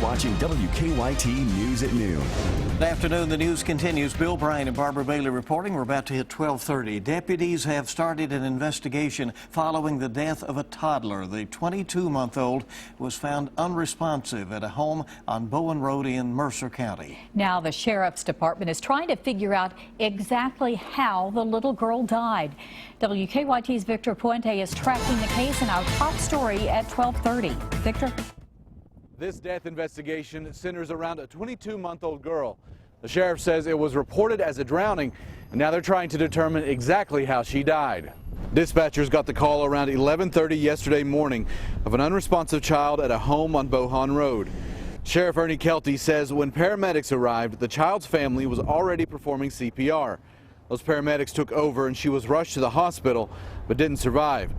watching WKYT News at noon. Good afternoon. The news continues. Bill Bryan and Barbara Bailey reporting. We're about to hit 12:30. Deputies have started an investigation following the death of a toddler. The 22-month-old was found unresponsive at a home on Bowen Road in Mercer County. Now the Sheriff's Department is trying to figure out exactly how the little girl died. WKYT's Victor Puente is tracking the case in our top story at 12:30. Victor? This death investigation centers around a 22-month-old girl. The sheriff says it was reported as a drowning, and now they're trying to determine exactly how she died. Dispatchers got the call around 11:30 yesterday morning of an unresponsive child at a home on Bowen Road. Sheriff Ernie Kelty says when paramedics arrived, the child's family was already performing CPR. Those paramedics took over and she was rushed to the hospital but didn't survive.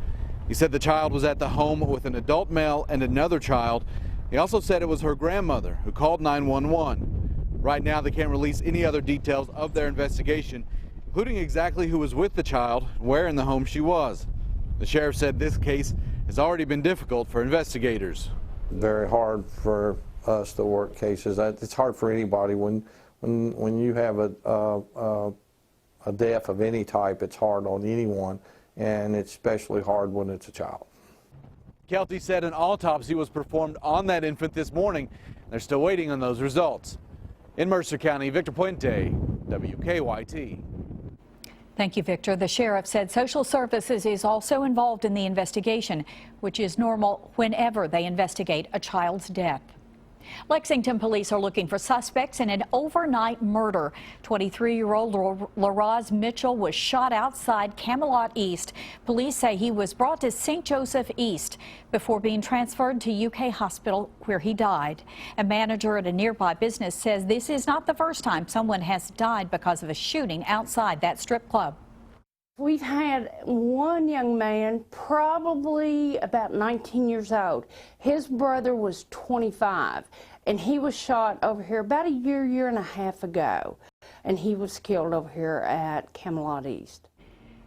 He said the child was at the home with an adult male and another child. He also said it was her grandmother who called 911. Right now, they can't release any other details of their investigation, including exactly who was with the child and where in the home she was. The sheriff said this case has already been difficult for investigators. Very hard for us to work cases. It's hard for anybody when you have a death of any type. It's hard on anyone, and it's especially hard when it's a child. Kelty said an autopsy was performed on that infant this morning. They're still waiting on those results. In Mercer County, Victor Puente, WKYT. Thank you, Victor. The sheriff said social services is also involved in the investigation, which is normal whenever they investigate a child's death. Lexington police are looking for suspects in an overnight murder. 23-year-old LaRoz Mitchell was shot outside Camelot East. Police say he was brought to St. Joseph East before being transferred to UK Hospital, where he died. A manager at a nearby business says this is not the first time someone has died because of a shooting outside that strip club. We've had one young man, probably about 19 years old. His brother was 25, and he was shot over here about a year and a half ago, and he was killed over here at Camelot East.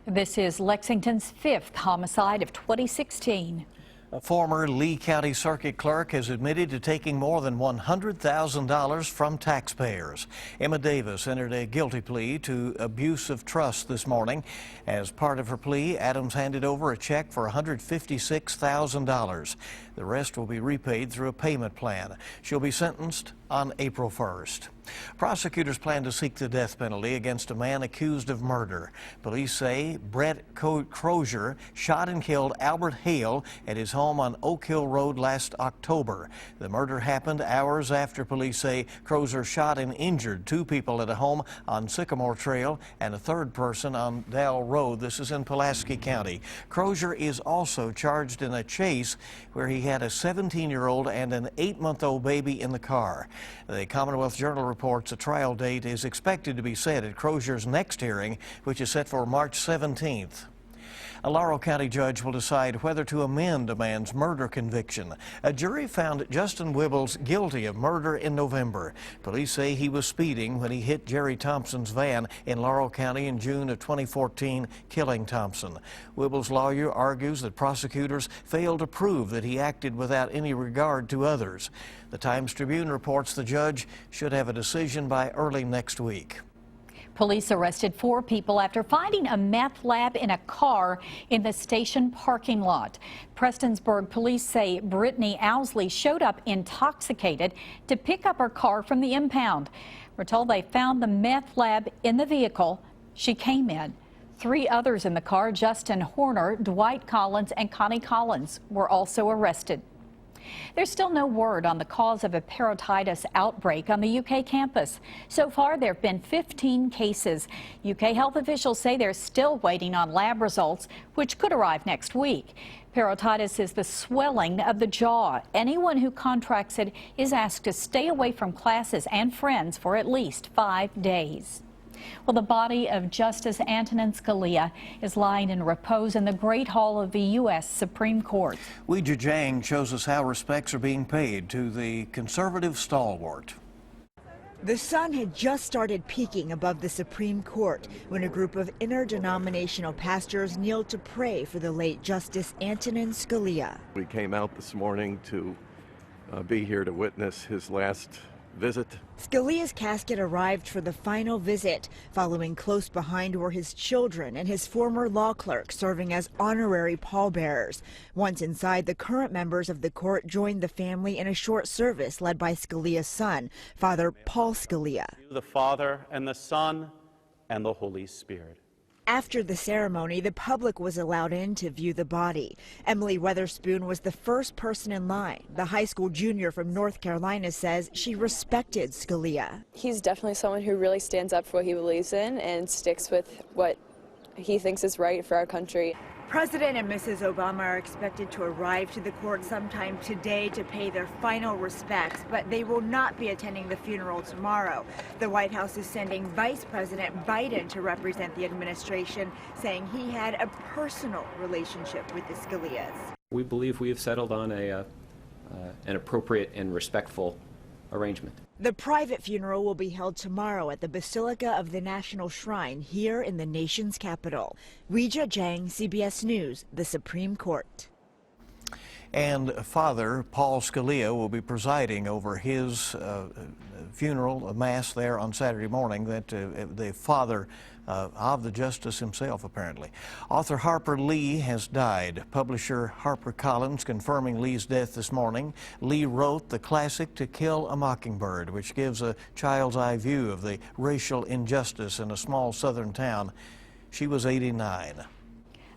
This is Lexington's 5th homicide of 2016. A former Lee County Circuit Clerk has admitted to taking more than $100,000 from taxpayers. Emma Davis entered a guilty plea to abuse of trust this morning. As part of her plea, Adams handed over a check for $156,000. The rest will be repaid through a payment plan. She'll be sentenced on April 1st. Prosecutors plan to seek the death penalty against a man accused of murder. Police say Brett Crozier shot and killed Albert Hale at his home on Oak Hill Road last October. The murder happened hours after police say Crozier shot and injured 2 people at a home on Sycamore Trail and a 3rd person on Dell Road. This is in Pulaski County. Crozier is also charged in a chase where he had a 17-year-old and an 8-month-old baby in the car. The Commonwealth Journal reports a trial date is expected to be set at Crozier's next hearing, which is set for March 17th. A Laurel County judge will decide whether to amend a man's murder conviction. A jury found Justin Wibbles guilty of murder in November. Police say he was speeding when he hit Jerry Thompson's van in Laurel County in June of 2014, killing Thompson. Wibbles' lawyer argues that prosecutors failed to prove that he acted without any regard to others. The Times-Tribune reports the judge should have a decision by early next week. Police arrested 4 people after finding a meth lab in a car in the station parking lot. Prestonsburg police say Brittany Owsley showed up intoxicated to pick up her car from the impound. We're told they found the meth lab in the vehicle she came in. 3 others in the car, Justin Horner, Dwight Collins, and Connie Collins, were also arrested. There's still no word on the cause of a parotitis outbreak on the UK campus. So far, there have been 15 cases. UK health officials say they're still waiting on lab results, which could arrive next week. Parotitis is the swelling of the jaw. Anyone who contracts it is asked to stay away from classes and friends for at least 5 days. Well, the body of Justice Antonin Scalia is lying in repose in the Great Hall of the U.S. Supreme Court. Weijia Jiang shows us how respects are being paid to the conservative stalwart. The sun had just started peeking above the Supreme Court when a group of interdenominational pastors kneeled to pray for the late Justice Antonin Scalia. We came out this morning to be here to witness his last visit. Scalia's casket arrived for the final visit. Following close behind were his children and his former law clerk serving as honorary pallbearers. Once inside, the current members of the court joined the family in a short service led by Scalia's son, Father Paul Scalia. The Father and the Son and the Holy Spirit. After the ceremony, the public was allowed in to view the body. Emily Weatherspoon was the first person in line. The high school junior from North Carolina says she respected Scalia. He's definitely someone who really stands up for what he believes in and sticks with what he thinks is right for our country. President and Mrs. Obama are expected to arrive to the court sometime today to pay their final respects, but they will not be attending the funeral tomorrow. The White House is sending Vice President Biden to represent the administration, saying he had a personal relationship with the Scalias. We believe we have settled on an appropriate and respectful arrangement. The private funeral will be held tomorrow at the Basilica of the National Shrine here in the nation's capital. Weijia Zhang, CBS News, the Supreme Court. And Father Paul Scalia will be presiding over his funeral, a mass there on Saturday morning, that the father of the justice himself, apparently. Author Harper Lee has died. Publisher HarperCollins confirming Lee's death this morning. Lee wrote the classic To Kill a Mockingbird, which gives a child's eye view of the racial injustice in a small southern town. She was 89.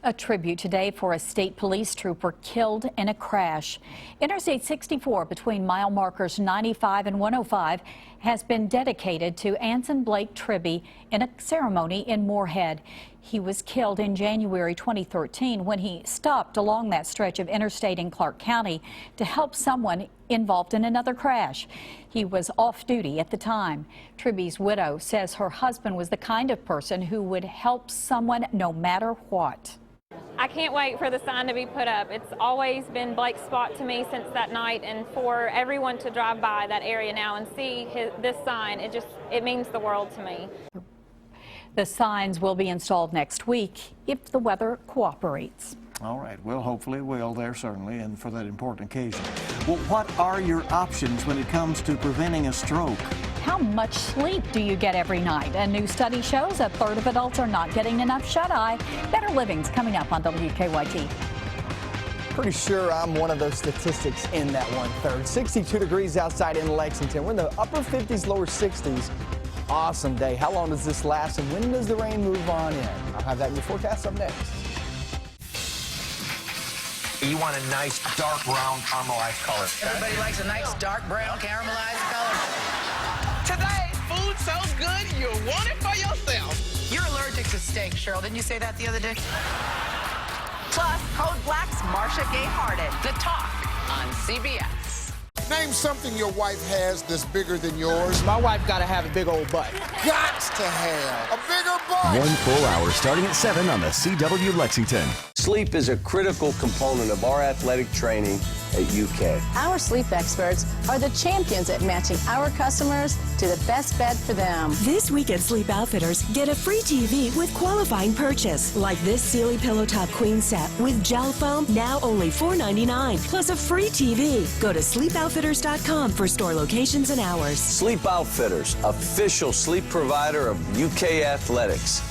A tribute today for a state police trooper killed in a crash. Interstate 64 between mile markers 95 and 105 has been dedicated to Anson Blake Tribby in a ceremony in Moorhead. He was killed in January 2013 when he stopped along that stretch of interstate in Clark County to help someone involved in another crash. He was off duty at the time. Tribby's widow says her husband was the kind of person who would help someone no matter what. I can't wait for the sign to be put up. It's always been Blake's spot to me since that night, and for everyone to drive by that area now and see this sign, it means the world to me. The signs will be installed next week if the weather cooperates. All right, well, hopefully it will there, certainly, and for that important occasion. Well, what are your options when it comes to preventing a stroke? How much sleep do you get every night? A new study shows a third of adults are not getting enough shut-eye. Better Living's coming up on WKYT. Pretty sure I'm one of those statistics in that 1/3. 62 degrees outside in Lexington. We're in the upper 50s, lower 60s. Awesome day. How long does this last, and when does the rain move on in? I'll have that in your forecast up next. You want a nice dark brown caramelized color. Everybody likes a nice dark brown caramelized color. Today, food so good, you want it for yourself. You're allergic to steak, Cheryl. Didn't you say that the other day? Plus, Code Black's Marsha Gay Harden. The Talk on CBS. Name something your wife has that's bigger than yours. My wife got to have a big old butt. Gots to have a bigger butt. 1 full hour starting at 7 on the CW Lexington. Sleep is a critical component of our athletic training at UK. Our sleep experts are the champions at matching our customers to the best bed for them. This week at Sleep Outfitters, get a free TV with qualifying purchase, like this Sealy Pillow Top Queen Set with gel foam, now only $4.99, plus a free TV. Go to sleepoutfitters.com for store locations and hours. Sleep Outfitters, official sleep provider of UK Athletics.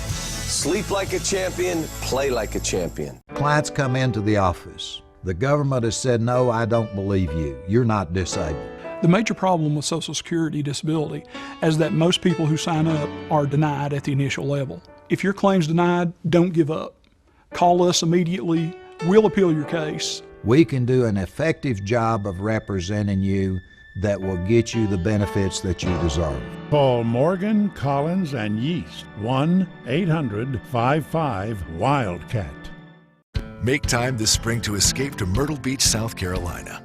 Sleep like a champion, play like a champion. Clients come into the office. The government has said, no, I don't believe you. You're not disabled. The major problem with Social Security disability is that most people who sign up are denied at the initial level. If your claim's denied, don't give up. Call us immediately. We'll appeal your case. We can do an effective job of representing you that will get you the benefits that you deserve. Call Morgan, Collins, and Yeast, 1-800-55-WILDCAT. Make time this spring to escape to Myrtle Beach, South Carolina,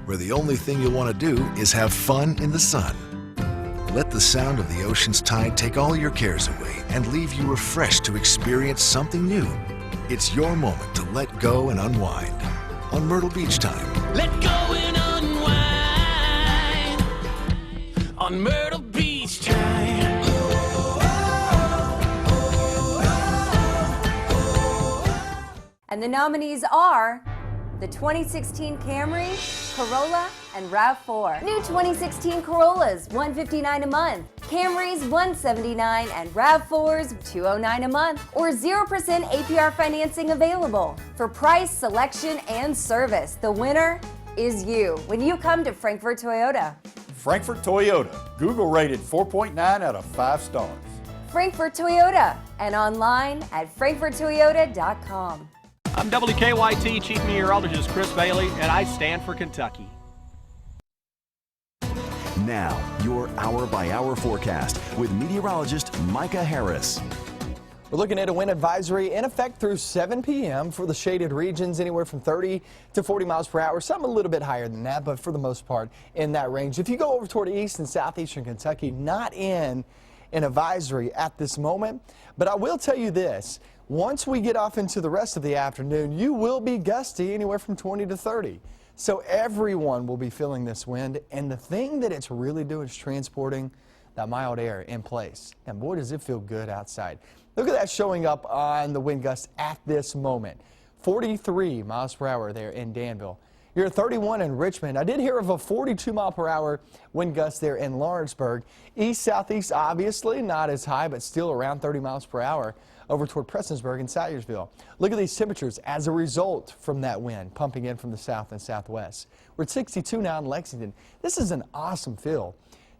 where the only thing you'll want to do is have fun in the sun. Let the sound of the ocean's tide take all your cares away and leave you refreshed to experience something new. It's your moment to let go and unwind on Myrtle Beach Time. Let go and unwind on Myrtle Beach Time. And the nominees are the 2016 Camry, Corolla, and RAV4. New 2016 Corollas, $159 a month. Camrys, $179, and RAV4s, $209 a month. Or 0% APR financing available. For price, selection, and service, the winner is you when you come to Frankfort Toyota. Frankfort Toyota, Google rated 4.9 out of 5 stars. Frankfort Toyota, and online at frankforttoyota.com. I'm WKYT Chief Meteorologist Chris Bailey, and I stand for Kentucky. Now, your hour-by-hour forecast with meteorologist Micah Harris. We're looking at a wind advisory in effect through 7 p.m. for the shaded regions, anywhere from 30 to 40 miles per hour. Some a little bit higher than that, but for the most part in that range. If you go over toward east and southeastern Kentucky, not in an advisory at this moment. But I will tell you this, once we get off into the rest of the afternoon, you will be gusty anywhere from 20 to 30. So everyone will be feeling this wind, and the thing that it's really doing is transporting that mild air in place. And boy, does it feel good outside. Look at that showing up on the wind gusts at this moment. 43 miles per hour there in Danville. You're at 31 in Richmond. I did hear of a 42 mile per hour wind gust there in Lawrenceburg. East-southeast, obviously not as high, but still around 30 miles per hour over toward Prestonsburg and Salyersville. Look at these temperatures as a result from that wind pumping in from the south and southwest. We're at 62 now in Lexington. This is an awesome feel.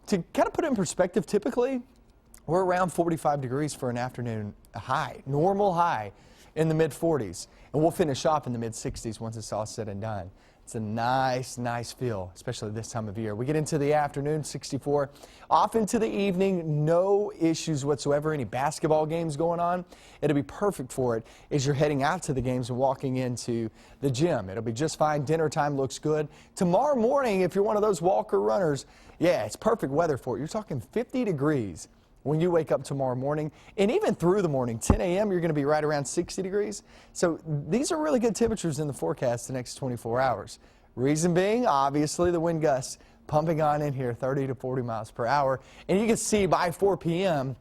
To kind of put it in perspective, typically we're around 45 degrees for an afternoon high, normal high in the mid-40s. And we'll finish off in the mid-60s once it's all said and done. It's a nice, nice feel, especially this time of year. We get into the afternoon, 64. Off into the evening, no issues whatsoever. Any basketball games going on, it'll be perfect for it as you're heading out to the games and walking into the gym. It'll be just fine. Dinner time looks good. Tomorrow morning, if you're one of those walker runners, yeah, it's perfect weather for it. You're talking 50 degrees when you wake up tomorrow morning, and even through the morning, 10 a.m., you're going to be right around 60 degrees. So these are really good temperatures in the forecast the next 24 hours. Reason being, obviously, the wind gusts pumping on in here, 30 to 40 miles per hour. And you can see by 4 p.m.,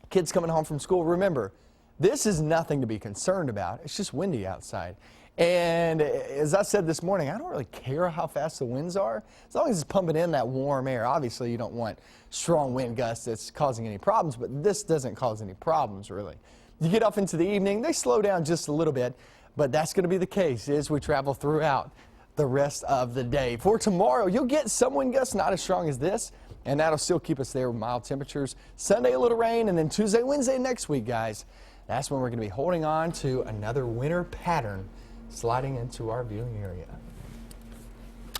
kids coming home from school. Remember, this is nothing to be concerned about. It's just windy outside. And as I said this morning, I don't really care how fast the winds are, as long as it's pumping in that warm air. Obviously, you don't want strong wind gusts that's causing any problems, but this doesn't cause any problems, really. You get off into the evening, they slow down just a little bit, but that's going to be the case as we travel throughout the rest of the day. For tomorrow, you'll get some wind gusts, not as strong as this, and that'll still keep us there with mild temperatures. Sunday, a little rain, and then Tuesday, Wednesday next week, guys, that's when we're going to be holding on to another winter pattern sliding into our viewing area.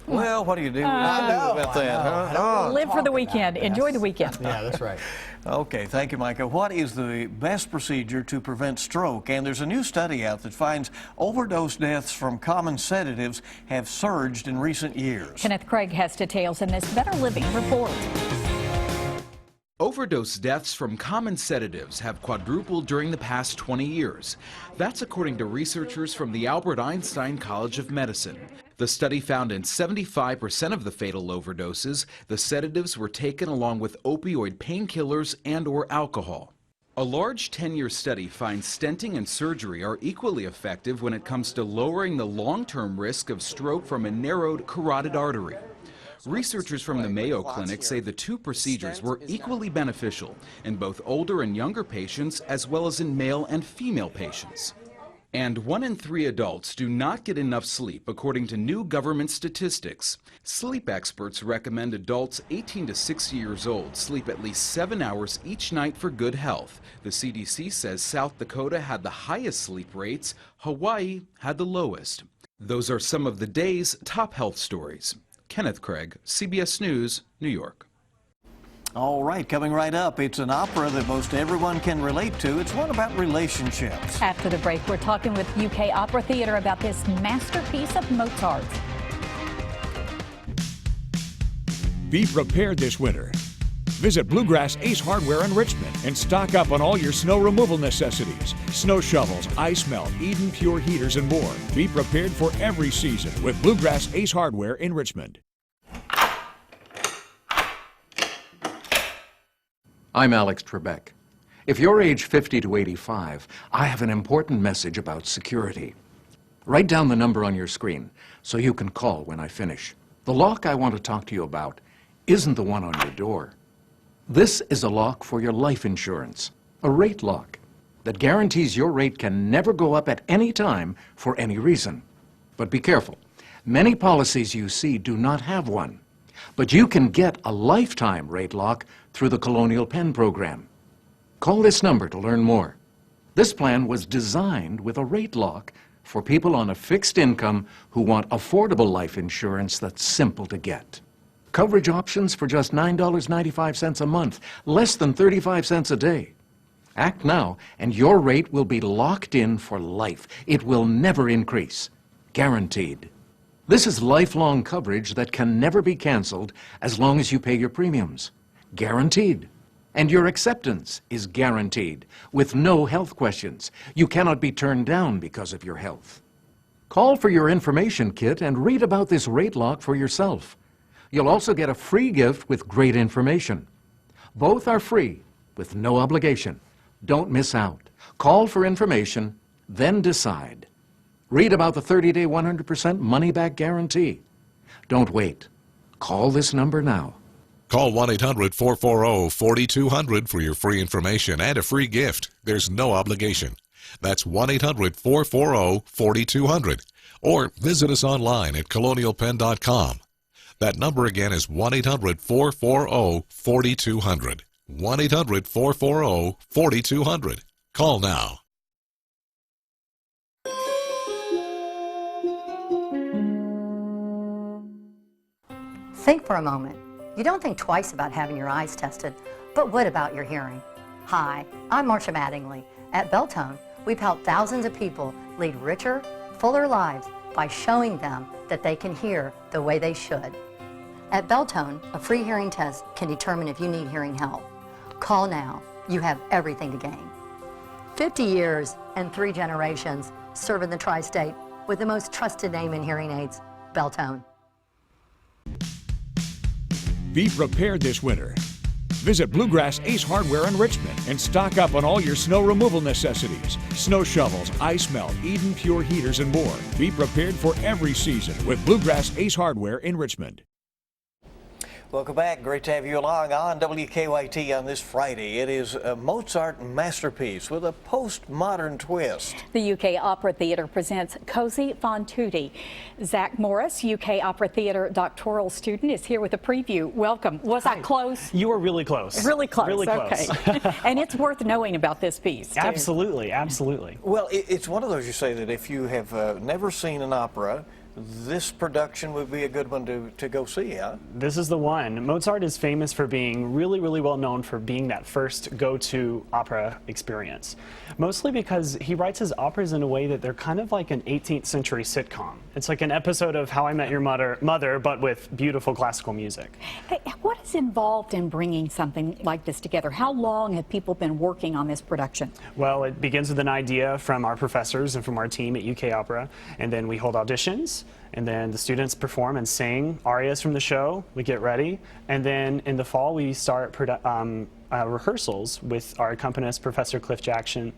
Well, what do you do I about that? Huh? Live for the weekend. Enjoy the weekend. Yeah, that's right. Okay, thank you, Micah. What is the best procedure to prevent stroke? And there's a new study out that finds overdose deaths from common sedatives have surged in recent years. Kenneth Craig has details in this Better Living report. Overdose deaths from common sedatives have quadrupled during the past 20 years. That's according to researchers from the Albert Einstein College of Medicine. The study found in 75% of the fatal overdoses, the sedatives were taken along with opioid painkillers and/or alcohol. A large 10-year study finds stenting and surgery are equally effective when it comes to lowering the long-term risk of stroke from a narrowed carotid artery. Researchers from the Mayo Clinic say the two procedures were equally beneficial in both older and younger patients, as well as in male and female patients. And 1 in 3 adults do not get enough sleep, according to new government statistics. Sleep experts recommend adults 18 to 60 years old sleep at least 7 hours each night for good health. The CDC says South Dakota had the highest sleep rates, Hawaii had the lowest. Those are some of the day's top health stories. Kenneth Craig, CBS News, New York. All right, coming right up, it's an opera that most everyone can relate to. It's one about relationships. After the break, we're talking with UK Opera Theatre about this masterpiece of Mozart. Be prepared this winter. Visit Bluegrass Ace Hardware in Richmond and stock up on all your snow removal necessities. Snow shovels, ice melt, Eden Pure heaters, and more. Be prepared for every season with Bluegrass Ace Hardware in Richmond. I'm Alex Trebek. If you're age 50 to 85, I have an important message about security. Write down the number on your screen so you can call when I finish. The lock I want to talk to you about isn't the one on your door. This is a lock for your life insurance, a rate lock that guarantees your rate can never go up at any time for any reason. But be careful. Many policies you see do not have one. But you can get a lifetime rate lock through the Colonial Penn program. Call this number to learn more. This plan was designed with a rate lock for people on a fixed income who want affordable life insurance that's simple to get. Coverage options for just $9.95 a month, less than 35 cents a day. Act now, and your rate will be locked in for life. It will never increase. Guaranteed. This is lifelong coverage that can never be canceled as long as you pay your premiums. Guaranteed. And your acceptance is guaranteed, with no health questions. You cannot be turned down because of your health. Call for your information kit and read about this rate lock for yourself. You'll also get a free gift with great information. Both are free, with no obligation. Don't miss out. Call for information, then decide. Read about the 30-day 100% money-back guarantee. Don't wait. Call this number now. Call 1-800-440-4200 for your free information and a free gift. There's no obligation. That's 1-800-440-4200. Or visit us online at colonialpenn.com. That number again is 1-800-440-4200. 1-800-440-4200. Call now. Think for a moment. You don't think twice about having your eyes tested, but what about your hearing? Hi, I'm Marcia Mattingly. At Beltone, we've helped thousands of people lead richer, fuller lives by showing them that they can hear the way they should. At Beltone, a free hearing test can determine if you need hearing help. Call now. You have everything to gain. 50 years and 3 generations serving the tri-state with the most trusted name in hearing aids, Beltone. Be prepared this winter. Visit Bluegrass Ace Hardware in Richmond and stock up on all your snow removal necessities. Snow shovels, ice melt, Eden Pure heaters, and more. Be prepared for every season with Bluegrass Ace Hardware in Richmond. Welcome back. Great to have you along on WKYT on this Friday. It is a Mozart masterpiece with a postmodern twist. The UK Opera Theatre presents Cosi fan tutte. Zach Morris, UK Opera Theatre doctoral student, is here with a preview. Welcome. Was I close? You were really close. Really close. Really okay. close. And it's worth knowing about this piece, too. Absolutely, absolutely. Well, it's one of those you say that if you have never seen an opera, this production would be a good one to go see, huh? This is the one. Mozart is famous for being really well known for being that first go-to opera experience. Mostly because he writes his operas in a way that they're kind of like an 18th century sitcom. It's like an episode of How I Met Your Mother, but with beautiful classical music. Hey, what is involved in bringing something like this together? How long have people been working on this production? Well, it begins with an idea from our professors and from our team at UK Opera, and then we hold auditions, and then the students perform and sing arias from the show. We get ready, and then in the fall we start rehearsals with our accompanist, Professor Cliff Jackson,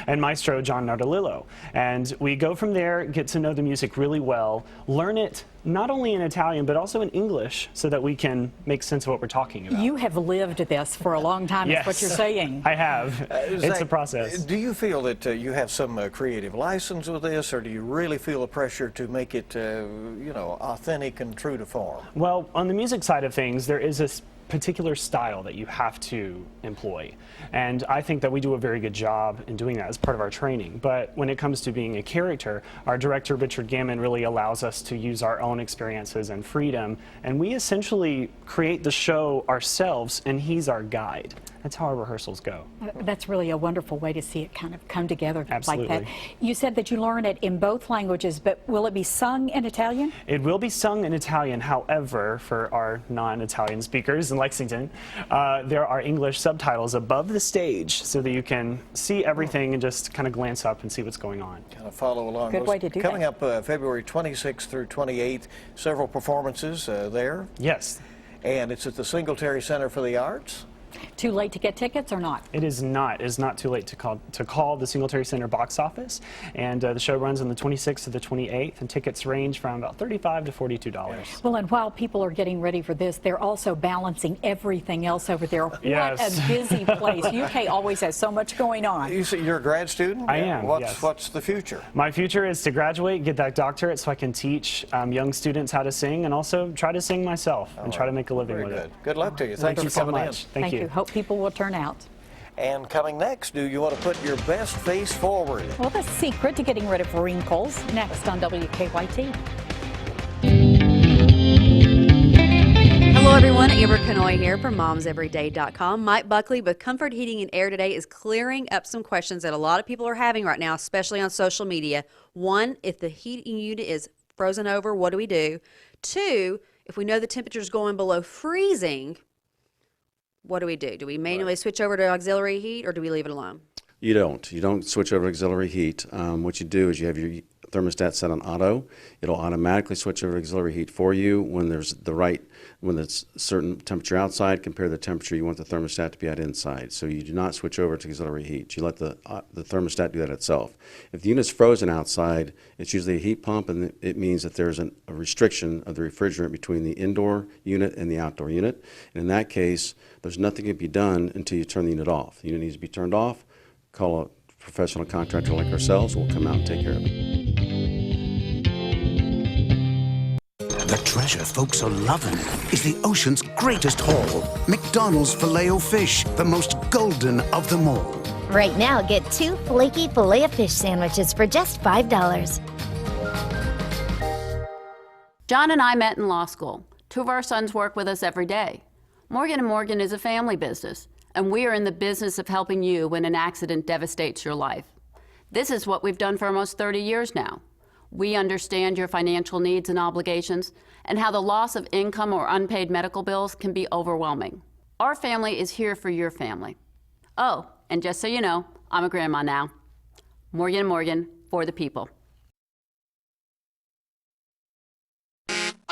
and Maestro John Nardolillo. And we go from there, get to know the music really well, learn it not only in Italian but also in English so that we can make sense of what we're talking about. You have lived this for a long time, yes, is what you're saying. I have. It's Zach, a process. Do you feel that you have some creative license with this, or do you really feel the pressure to make it, you know, authentic and true to form? Well, on the music side of things, there is this particular style that you have to employ. And I think that we do a very good job in doing that as part of our training. But when it comes to being a character, our director, Richard Gammon, really allows us to use our own experiences and freedom. And we essentially create the show ourselves, and he's our guide. That's how our rehearsals go. That's really a wonderful way to see it kind of come together Absolutely. like that. You said that you learn it in both languages, but will it be sung in Italian? It will be sung in Italian. However, for our non-Italian speakers in Lexington, there are English subtitles above the stage so that you can see everything and just kind of glance up and see what's going on. Kind of follow along. Good way to do that. Coming up February 26th through 28th, several performances there. Yes. And it's at the Singletary Center for the Arts. Too late to get tickets or not? It is not. It is not too late to call the Singletary Center box office. And the show runs on the 26th to the 28th, and tickets range from about $35 to $42. Well, and while people are getting ready for this, they're also balancing everything else over there. Yes. What a busy place. UK always has so much going on. You say you're a grad student? I am, What's yes. the future? My future is to graduate, get that doctorate so I can teach young students how to sing, and also try to sing myself and try to make a living Very with good. it. Good luck to you. Thank Thanks you for so coming much. in. Thank you. Hope people will turn out. And coming next, do you want to put your best face forward? Well, the secret to getting rid of wrinkles, next on WKYT. Hello everyone, Amber Kanoy here from momseveryday.com. Mike Buckley with Comfort Heating and Air today is clearing up some questions that a lot of people are having right now, especially on social media. One, if the heating unit is frozen over, what do we do? Two, if we know the temperature is going below freezing, what do we do? Do we manually switch over to auxiliary heat, or do we leave it alone? You don't. You don't switch over to auxiliary heat. What you do is you have your thermostat set on auto. It'll automatically switch over to auxiliary heat for you when there's when there's a certain temperature outside compared to the temperature you want the thermostat to be at inside. So you do not switch over to auxiliary heat. You let the thermostat do that itself. If the unit's frozen outside, it's usually a heat pump, and it means that there's a restriction of the refrigerant between the indoor unit and the outdoor unit. And in that case, there's nothing that can be done until you turn the unit off. The unit needs to be turned off. Call a professional contractor like ourselves. We'll come out and take care of it. The treasure folks are loving is the ocean's greatest haul. McDonald's Filet-O-Fish, the most golden of them all. Right now, get 2 flaky Filet-O-Fish sandwiches for just $5. John and I met in law school. 2 of our sons work with us every day. Morgan & Morgan is a family business, and we are in the business of helping you when an accident devastates your life. This is what we've done for almost 30 years now. We understand your financial needs and obligations and how the loss of income or unpaid medical bills can be overwhelming. Our family is here for your family. Oh, and just so you know, I'm a grandma now. Morgan & Morgan, for the people.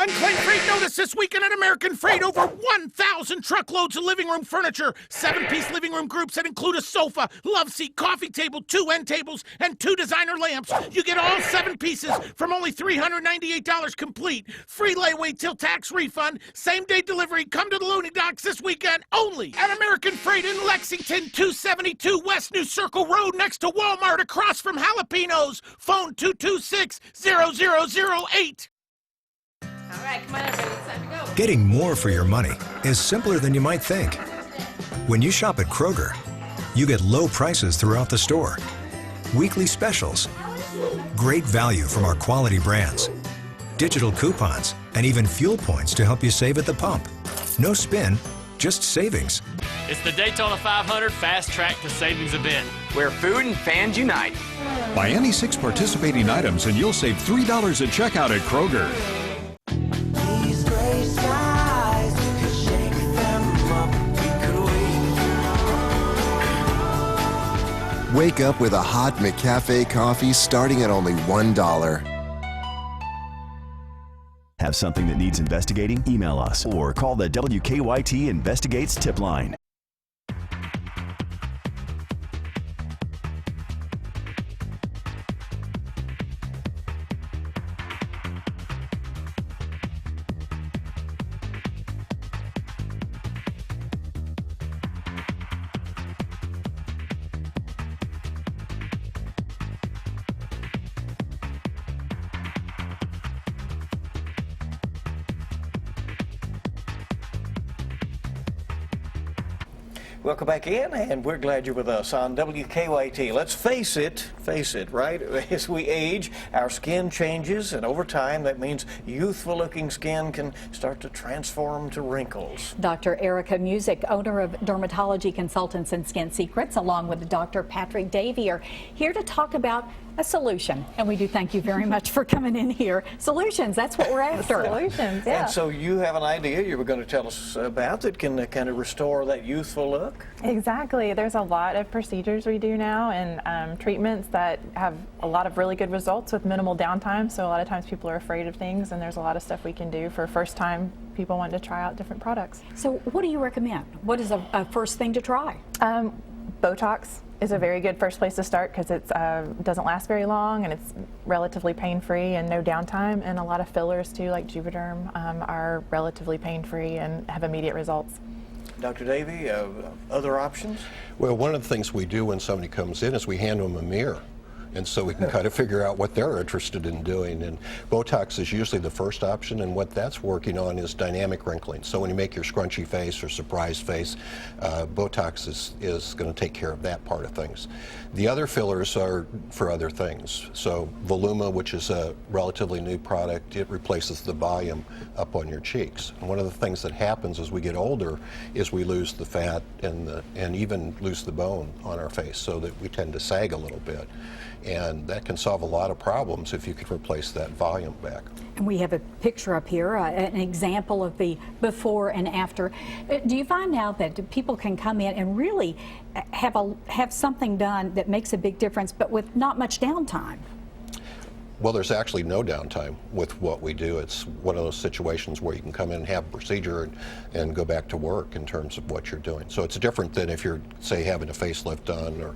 Unclaimed freight notice this weekend at American Freight. Over 1,000 truckloads of living room furniture. 7-piece living room groups that include a sofa, love seat, coffee table, 2 end tables, and 2 designer lamps. You get all 7 pieces from only $398 complete. Free layaway till tax refund. Same-day delivery. Come to the loading docks this weekend only at American Freight in Lexington, 272 West New Circle Road, next to Walmart, across from Jalapenos. Phone 226-0008. All right, come on, everybody, it's time to go. Getting more for your money is simpler than you might think. When you shop at Kroger, you get low prices throughout the store, weekly specials, great value from our quality brands, digital coupons, and even fuel points to help you save at the pump. No spin, just savings. It's the Daytona 500 Fast Track to Savings event, where food and fans unite. Buy any 6 participating items and you'll save $3 at checkout at Kroger. Wake up with a hot McCafe coffee starting at only $1. Have something that needs investigating? Email us or call the WKYT Investigates tip line. Welcome back in, and we're glad you're with us on WKYT. Let's face it, right? As we age, our skin changes, and over time, that means youthful-looking skin can start to transform to wrinkles. Dr. Erica Music, owner of Dermatology Consultants and Skin Secrets, along with Dr. Patrick Davey, are here to talk about A solution. And we do thank you very much for coming in here. Solutions, that's what we're after. Solutions, yeah. And so you have an idea you were going to tell us about that can kind of restore that youthful look? Exactly. There's a lot of procedures we do now and treatments that have a lot of really good results with minimal downtime. So a lot of times people are afraid of things, and there's a lot of stuff we can do for first time people wanting to try out different products. So what do you recommend? What is a first thing to try? Botox is a very good first place to start because it doesn't last very long and it's relatively pain-free and no downtime. And a lot of fillers too, like Juvederm, are relatively pain-free and have immediate results. Dr. Davey, other options? Well, one of the things we do when somebody comes in is we hand them a mirror. And so we can kind of figure out what they're interested in doing. And Botox is usually the first option, and what that's working on is dynamic wrinkling. So when you make your scrunchy face or surprise face, Botox is going to take care of that part of things. The other fillers are for other things. So Voluma, which is a relatively new product, it replaces the volume up on your cheeks. And one of the things that happens as we get older is we lose the fat and even lose the bone on our face, so that we tend to sag a little bit. And that can solve a lot of problems if you can replace that volume back. And we have a picture up here, an example of the before and after. Do you find now that people can come in and really have something done that makes a big difference, but with not much downtime? Well, there's actually no downtime with what we do. It's one of those situations where you can come in and have a procedure and go back to work in terms of what you're doing. So it's different than if you're, say, having a facelift done or,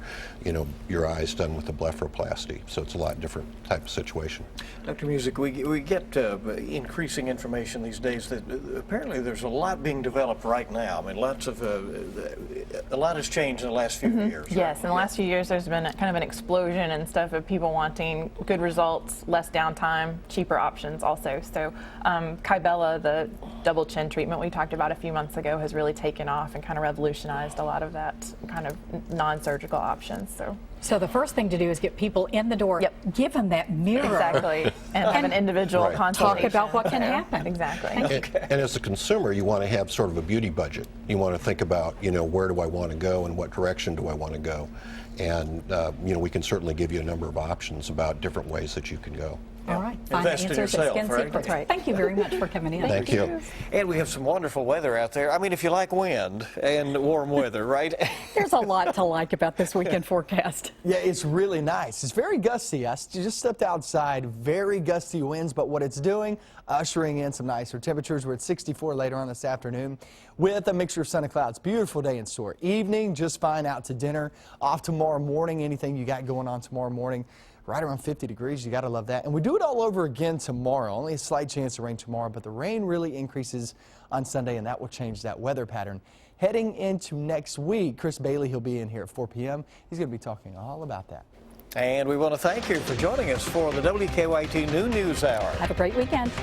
your eyes done with a blepharoplasty. So it's a lot different type of situation. Dr. Music, we get increasing information these days that apparently there's a lot being developed right now. I mean, a lot has changed in the last few years. Yes, in the last few years there's been kind of an explosion and stuff of people wanting good results, less downtime, cheaper options also. So Kybella, the double chin treatment we talked about a few months ago, has really taken off and kind of revolutionized a lot of that kind of non-surgical options. So the first thing to do is get people in the door, give them that mirror. Exactly, and have an individual consultation. Talk about what can happen. Exactly. And as a consumer, you want to have sort of a beauty budget. You want to think about, where do I want to go and what direction do I want to go? And, we can certainly give you a number of options about different ways that you can go. All right. Find Invest in answers at yourself, Skin right? Secrets. Right. Thank you very much for coming in. Thank you. And we have some wonderful weather out there. I mean, if you like wind and warm weather, right? There's a lot to like about this weekend forecast. Yeah, it's really nice. It's very gusty. I just stepped outside. Very gusty winds, but what it's doing, ushering in some nicer temperatures. We're at 64 later on this afternoon with a mixture of sun and clouds. Beautiful day in store. Evening, just fine. Out to dinner. Off tomorrow morning. Anything you got going on tomorrow morning? Right around 50 degrees. You got to love that. And we do it all over again tomorrow. Only a slight chance of rain tomorrow, but the rain really increases on Sunday, and that will change that weather pattern. Heading into next week, Chris Bailey, he'll be in here at 4 p.m. He's going to be talking all about that. And we want to thank you for joining us for the WKYT Noon News Hour. Have a great weekend.